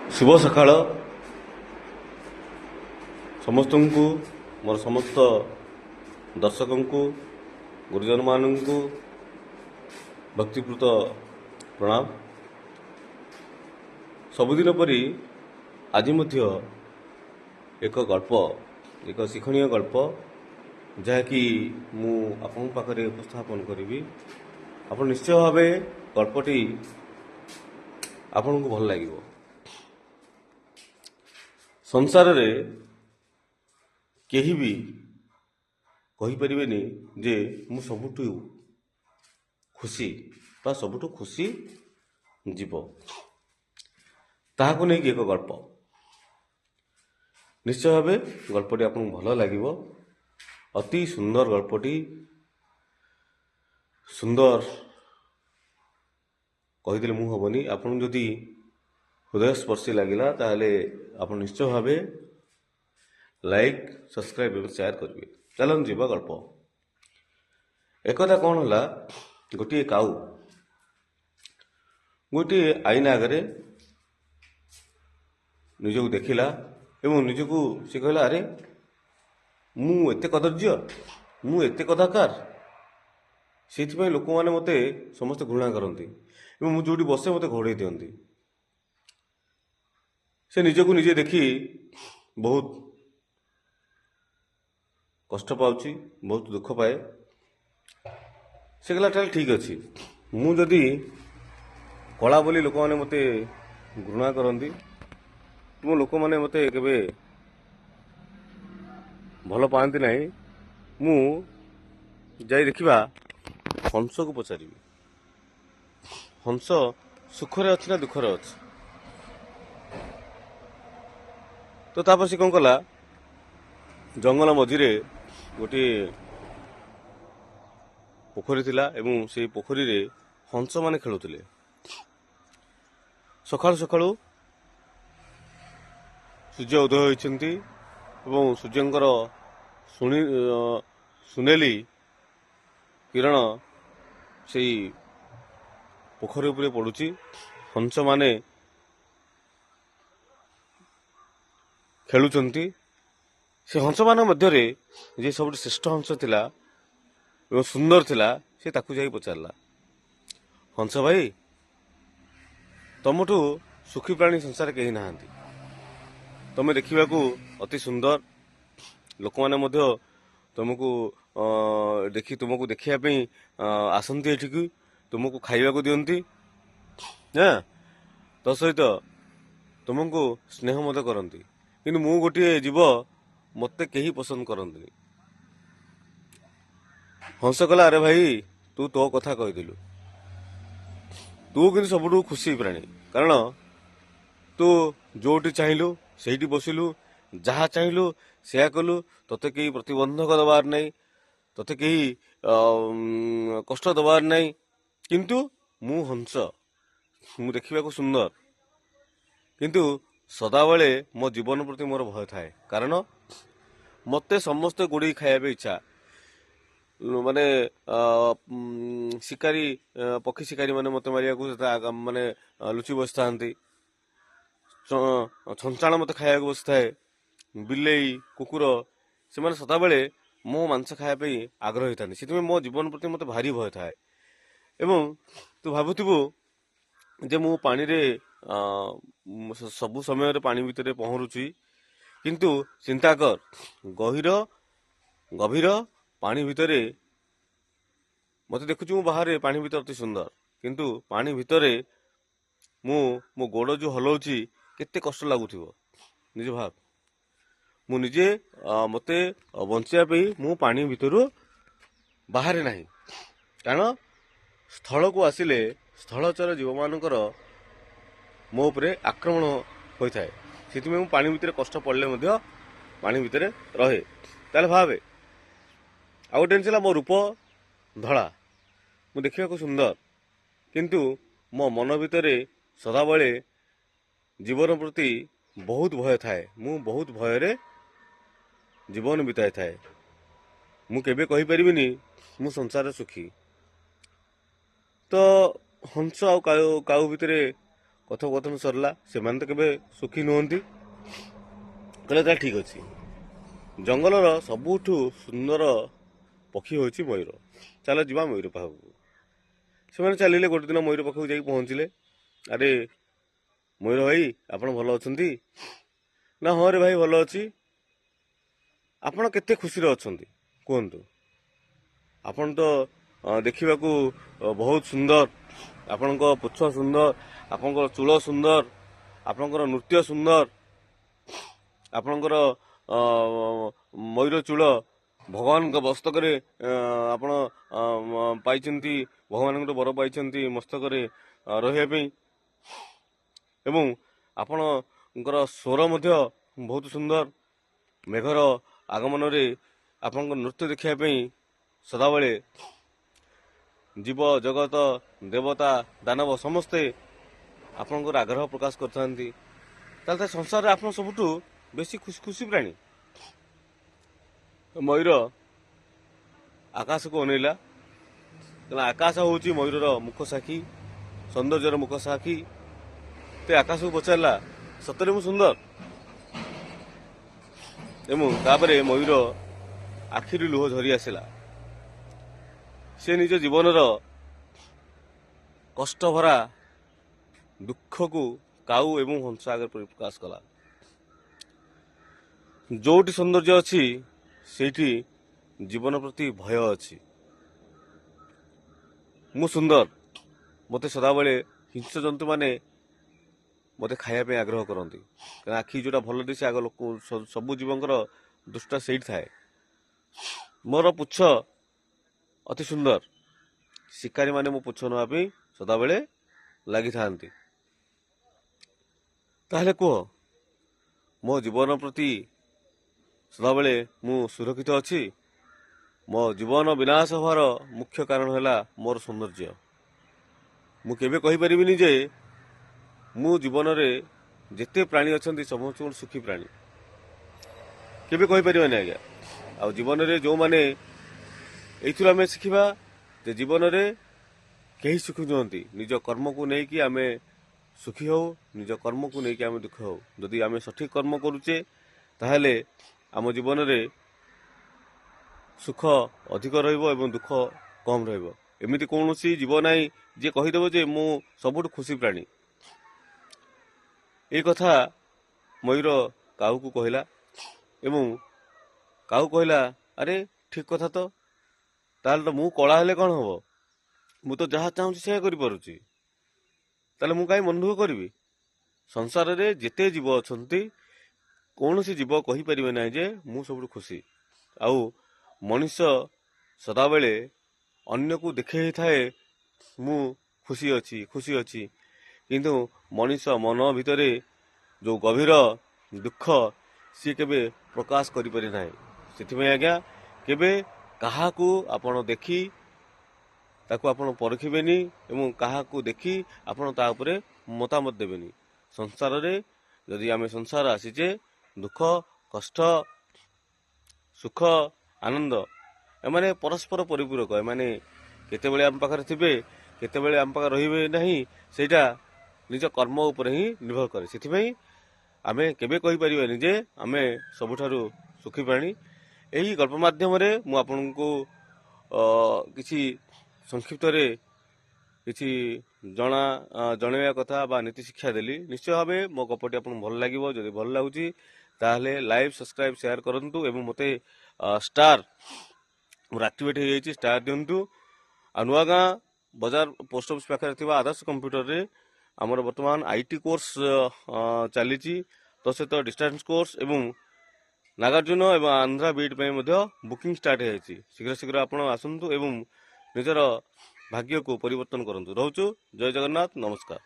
शुभ सकाळ समस्तଙ୍କୁ मोर समस्त दर्शकଙ୍କୁ गुरुजन मानଙ୍କୁ भक्तिपूत प्रणाम। सबुदिन परी आज मध्य एक गल्प एक शिक्षणीय गल्प जहाँकि मु आपन पाखरे उपस्थापन करी आप निश्चय भाव गल्पटी आपन को भल लगे। संसार रे केही भी कहि परिबेनी जे मु सबुठु खुशी बा सबुठु खुशी जीव ताहाको नै एक गल्प निश्चय भाव गल्पटी आपन भल लागिवो। अति सुंदर गल्पटी सुंदर कहीदेले मु हबनी। आपन जदि हृदय स्पर्शी लगिला ताहले आपन निश्चय भाव लाइक सब्सक्राइब और शेयर करेंगे। चलन जीवा गल्प। एकदा कौन होला गोटे काऊ गोटे आईना आगे निजक देखिला एवं निजक सी कहला अरे मु एते कदर्य मु एते कदाकार से लोक मैंने मत समस्त घृणा करती एवं मु जो बसे मत घोड़े दिखती। से निजक निजे देखी बहुत कष्ट पाउची बहुत दुख पाए। से कहला ठीक अच्छी मु जदि कला बोली लोक मैंने मत घृणा करती तुम लोक मैंने मत केवे भल पाती ना मु जाई देखिबा हंस को पचारि हंस सुखरे अच्छी ना दुखरे अच्छी। तो तापर से कौन कला जंगल मझिरे गोटे पोखरी थिला एवं से पोखरी रे हंस माने खेलुथिले। सकाळु सकाळु सूर्य उदय होइछन्ती एवं सूर्यंकर सुनेली किरण से पोखरी उपरे पड़ुची। हंस माने खेलुचंती। से हंस मान मध्य जे सब श्रेष्ठ हंस थिला एवं सुंदर थिला से ताकू जाई पचारला हंस भाई तुमठू सुखी प्राणी संसार कहीं नहांती तमे देखिबाकू अति सुंदर लोक माने मध्य तुमको देखि तुमको देखिया पे आसंती एठिकी तुमको खाइबाकू दियंती ना तो सहित तुमको स्नेह मत करती किंतु मु गोटे जीव मत कहीं पसंद करती। हंस कला अरे भाई तू तो कथा कहीदेलु तू कि सब खुशी प्राणी कारण तू जोटी चाहलु से बसिलु जहाँ चाहलु से कलु तोते कहीं प्रतिबंधक दबार नहीं तोते कहीं कष्ट दबार नहीं किंतु मु हंस मु देखा सुंदर किंतु सदाबले मो जीवन प्रति मोर भय थाए कारण मते समस्ते गोड़ी खाइबा इच्छा माने शिकारी पक्षी शिकारी माने मते मारिया माने लुचि बसता छंचाण मते खाइबा बसता बिलेई कुकुर से माने सदाबले मो मांस खाइबा आग्रही था से मो जीवन प्रति मते भारी भय थाए। एवं तू भाबुथिबु जे मु पानी रे सबु समय रे पानी भितर पहरुची किंतु चिंता कर गभीर पानी भितर मत देखु बाहर पानी भितर अति सुंदर किंतु पानी भितर मो गोड़ जो हलाउची केते कष्ट लगुथिबो निज भाव मु निजे मते बंचिया पे मु पानी भितर बाहर नाही कारण स्थल को आसिले स्थलचर जीव मानकर मो उपरे आक्रमण होता है से पानी भितर कष्ट पड़े पानी भितर रहे ताले भावे आ गोटे मो रूप धड़ा मु देखा सुंदर किंतु मो मन भितर सदाबले जीवन प्रति बहुत भय थाए मु बहुत भय जीवन बिताई थाए मु केबे कहि परिबिनी मु संसार सुखी। तो हंस आ काऊ भितर କଥୋପକଥନ ସରିଲା। ସେମାନେ ତ କେବେ ସୁଖୀ ନୁହନ୍ତି। କହିଲେ ତାହେଲେ ଠିକ୍ ଅଛି, ଜଙ୍ଗଲର ସବୁଠୁ ସୁନ୍ଦର ପକ୍ଷୀ ହେଉଛି ମୟୂର, ଚାଲ ଯିବା ମୟୂର ପାଖକୁ। ସେମାନେ ଚାଲିଲେ। ଗୋଟେ ଦିନ ମୟୂର ପାଖକୁ ଯାଇକି ପହଞ୍ଚିଲେ। ଆରେ ମୟୂର ଭାଇ, ଆପଣ ଭଲ ଅଛନ୍ତି? ନା ହଁ ରେ ଭାଇ, ଭଲ ଅଛି। ଆପଣ କେତେ ଖୁସିରେ ଅଛନ୍ତି କୁହନ୍ତୁ? ଆପଣ ତ ଦେଖିବାକୁ ବହୁତ ସୁନ୍ଦର, ଆପଣଙ୍କ ପୁଚ୍ଛ ସୁନ୍ଦର, ଆପଣଙ୍କର ଚୂଳ ସୁନ୍ଦର, ଆପଣଙ୍କର ନୃତ୍ୟ ସୁନ୍ଦର, ଆପଣଙ୍କର ମୟୂର ଚୂଳ ଭଗବାନଙ୍କ ମସ୍ତକରେ ଆପଣ ପାଇଛନ୍ତି, ଭଗବାନଙ୍କର ବର ପାଇଛନ୍ତି ମସ୍ତକରେ ରହିବା ପାଇଁ। ଏବଂ ଆପଣଙ୍କର ସ୍ୱର ମଧ୍ୟ ବହୁତ ସୁନ୍ଦର। ମେଘର ଆଗମନରେ ଆପଣଙ୍କ ନୃତ୍ୟ ଦେଖିବା ପାଇଁ ସଦାବେଳେ ଜୀବ ଜଗତ, ଦେବତା, ଦାନବ ସମସ୍ତେ ଆପଣଙ୍କର ଆଗ୍ରହ ପ୍ରକାଶ କରିଥାନ୍ତି। ତାହେଲେ ସଂସାରରେ ଆପଣ ସବୁଠୁ ବେଶୀ ଖୁସି ପ୍ରାଣୀ। ମୟୂର ଆକାଶକୁ ଅନେଇଲା, କାରଣ ଆକାଶ ହେଉଛି ମୟୂରର ମୁଖ ସାକ୍ଷୀ, ସୌନ୍ଦର୍ଯ୍ୟର ମୁଖ ସାକ୍ଷୀ। ସେ ଆକାଶକୁ ପଚାରିଲା, ସତରେ ମୁଁ ସୁନ୍ଦର? ଏବଂ ତାପରେ ମୟୂର ଆଖିରୁ ଲୁହ ଝରି ଆସିଲା। ସେ ନିଜ ଜୀବନର କଷ୍ଟ ଭରା ଦୁଃଖକୁ କାଉ ଏବଂ ହଂସ ଆଗରେ ପ୍ରକାଶ କଲା। ଯୋଉଠି ସୌନ୍ଦର୍ଯ୍ୟ ଅଛି ସେଇଠି ଜୀବନ ପ୍ରତି ଭୟ ଅଛି। ମୁଁ ସୁନ୍ଦର, ମୋତେ ସଦାବେଳେ ହିଂସ୍ର ଜନ୍ତୁମାନେ ମୋତେ ଖାଇବା ପାଇଁ ଆଗ୍ରହ କରନ୍ତି, କାରଣ ଆଖି ଯୋଉଟା ଭଲ ଦିଶେ ଆଗ ଲୋକ ସବୁ ଜୀବଙ୍କର ଦୃଷ୍ଟିଟା ସେଇଠି ଥାଏ। ମୋର ପୁଚ୍ଛ ଅତି ସୁନ୍ଦର, ଶିକାରୀମାନେ ମୋ ପୁଚ୍ଛ ନେବା ପାଇଁ ସଦାବେଳେ ଲାଗିଥାନ୍ତି। ତାହେଲେ କୁହ, ମୋ ଜୀବନ ପ୍ରତି ସଦାବେଳେ ମୁଁ ସୁରକ୍ଷିତ ଅଛି? ମୋ ଜୀବନ ବିନାଶ ହେବାର ମୁଖ୍ୟ କାରଣ ହେଲା ମୋର ସୌନ୍ଦର୍ଯ୍ୟ। ମୁଁ କେବେ କହିପାରିବିନି ଯେ ମୁଁ ଜୀବନରେ ଯେତେ ପ୍ରାଣୀ ଅଛନ୍ତି ସମସ୍ତଙ୍କୁ ସୁଖୀ ପ୍ରାଣୀ, କେବେ କହିପାରିବାନି ଆଜ୍ଞା। ଆଉ ଜୀବନରେ ଯେଉଁମାନେ, ଏଇଥିରୁ ଆମେ ଶିଖିବା ଯେ ଜୀବନରେ କେହି ସୁଖୀ ନୁହନ୍ତି। ନିଜ କର୍ମକୁ ନେଇକି ଆମେ ସୁଖୀ ହେଉ, ନିଜ କର୍ମକୁ ନେଇକି ଆମେ ଦୁଃଖ ହେଉ। ଯଦି ଆମେ ସଠିକ୍ କର୍ମ କରୁଛେ ତାହେଲେ ଆମ ଜୀବନରେ ସୁଖ ଅଧିକ ରହିବ ଏବଂ ଦୁଃଖ କମ୍ ରହିବ। ଏମିତି କୌଣସି ଜୀବ ନାହିଁ ଯିଏ କହିଦେବ ଯେ ମୁଁ ସବୁଠୁ ଖୁସି ପ୍ରାଣୀ। এই କଥା ମୟୂର କାଉକୁ କହିଲା ଏବଂ କାଉ କହିଲା, ଆରେ ଠିକ୍ କଥା ତ, ତାହେଲେ ତ ମୁଁ କଳା ହେଲେ କ'ଣ ହବ? ମୁଁ ତ ଯାହା ଚାହୁଁଛି ସେୟା କରିପାରୁଛି, ତାହେଲେ ମୁଁ କାହିଁ ମନ ଦୁଃଖ କରିବି? ସଂସାରରେ ଯେତେ ଜୀବ ଅଛନ୍ତି କୌଣସି ଜୀବ କହିପାରିବେ ନାହିଁ ଯେ ମୁଁ ସବୁଠୁ ଖୁସି। ଆଉ ମଣିଷ ସଦାବେଳେ ଅନ୍ୟକୁ ଦେଖେଇଥାଏ ମୁଁ ଖୁସି ଅଛି ଖୁସି ଅଛି, କିନ୍ତୁ ମଣିଷ ମନ ଭିତରେ ଯେଉଁ ଗଭୀର ଦୁଃଖ ସିଏ କେବେ ପ୍ରକାଶ କରିପାରେ ନାହିଁ। ସେଥିପାଇଁ ଆଜ୍ଞା କେବେ କାହାକୁ ଆପଣ ଦେଖି ତାକୁ ଆପଣ ପରଖିବେନି ଏବଂ କାହାକୁ ଦେଖି ଆପଣ ତା ଉପରେ ମତାମତ ଦେବେନି। ସଂସାରରେ ଯଦି ଆମେ ସଂସାର ଆସିଛେ, ଦୁଃଖ କଷ୍ଟ ସୁଖ ଆନନ୍ଦ ଏମାନେ ପରସ୍ପର ପରିପୂରକ। ଏମାନେ କେତେବେଳେ ଆମ ପାଖରେ ଥିବେ, କେତେବେଳେ ଆମ ପାଖରେ ରହିବେ ନାହିଁ, ସେଇଟା ନିଜ କର୍ମ ଉପରେ ହିଁ ନିର୍ଭର କରେ। ସେଥିପାଇଁ ଆମେ କେବେ କହିପାରିବାନି ଯେ ଆମେ ସବୁଠାରୁ ସୁଖୀ ପ୍ରାଣୀ। ଏହି ଗଳ୍ପ ମାଧ୍ୟମରେ ମୁଁ ଆପଣଙ୍କୁ କିଛି ସଂକ୍ଷିପ୍ତରେ କିଛି ଜଣାଇବା କଥା ବା ନୀତି ଶିକ୍ଷା ଦେଲି। ନିଶ୍ଚୟ ଭାବେ ମୋ ଗପଟି ଆପଣଙ୍କୁ ଭଲ ଲାଗିବ। ଯଦି ଭଲ ଲାଗୁଛି ତାହେଲେ ଲାଇକ୍, ସବସ୍କ୍ରାଇବ୍, ସେୟାର କରନ୍ତୁ ଏବଂ ମୋତେ ଷ୍ଟାର, ମୋର ଆକ୍ଟିଭେଟ୍ ହେଇଯାଇଛି, ଷ୍ଟାର ଦିଅନ୍ତୁ। ଆଉ ନୂଆଗାଁ ବଜାର ପୋଷ୍ଟ ଅଫିସ୍ ପାଖରେ ଥିବା ଆଦର୍ଶ କମ୍ପ୍ୟୁଟରରେ ଆମର ବର୍ତ୍ତମାନ IT କୋର୍ସ ଚାଲିଛି, ତ ସହିତ ଡିଷ୍ଟାନ୍ସ କୋର୍ସ ଏବଂ ନାଗାର୍ଜୁନ ଏବଂ ଆନ୍ଧ୍ରା ବିଇଡି ପାଇଁ ମଧ୍ୟ ବୁକିଂ ଷ୍ଟାର୍ଟ ହେଇଯାଇଛି। ଶୀଘ୍ର ଶୀଘ୍ର ଆପଣ ଆସନ୍ତୁ ଏବଂ ନିଜର ଭାଗ୍ୟକୁ ପରିବର୍ତ୍ତନ କରନ୍ତୁ। ରହୁଛୁ, ଜୟ ଜଗନ୍ନାଥ, ନମସ୍କାର।